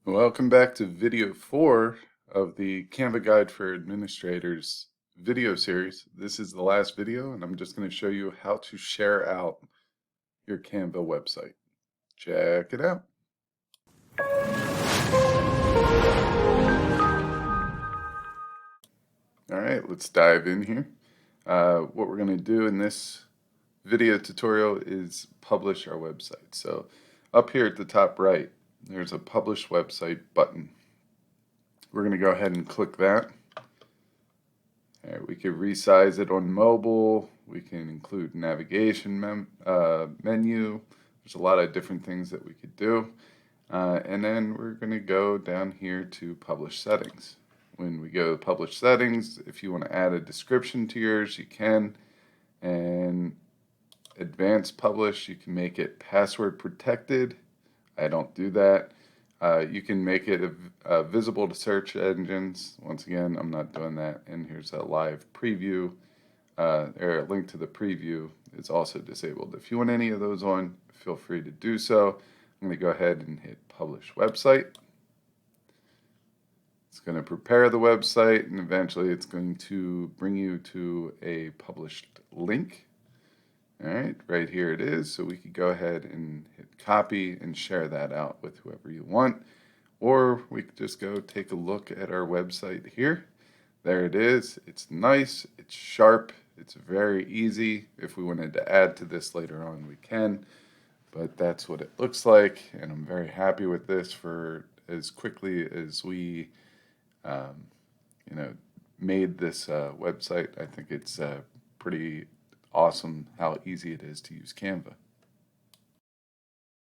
Welcome back to video 4 of the Canva Guide for Administrators video series. This is the last video, and I'm just going to show you how to share out your Canva website. Check it out. All right, let's dive in here. What we're going to do in this video tutorial is publish our website. So up here at the top right, there's a Publish Website button. We're going to go ahead and click that. All right, we could resize it on mobile. We can include navigation menu. There's a lot of different things that we could do. And then we're going to go down here to Publish Settings. When we go to Publish Settings, if you want to add a description to yours, you can. And Advanced Publish, you can make it password protected. I don't do that. You can make it visible to search engines. Once again, I'm not doing that. And here's a live preview. Or a link to the preview is also disabled. If you want any of those on, feel free to do so. I'm going to go ahead and hit Publish Website. It's going to prepare the website, and eventually it's going to bring you to a published link. All right here it is. So we could go ahead and hit copy and share that out with whoever you want. Or we could just go take a look at our website here. There it is. It's nice. It's sharp. It's very easy. If we wanted to add to this later on, we can. But that's what it looks like. And I'm very happy with this for as quickly as we made this website. I think it's pretty awesome how easy it is to use Canva.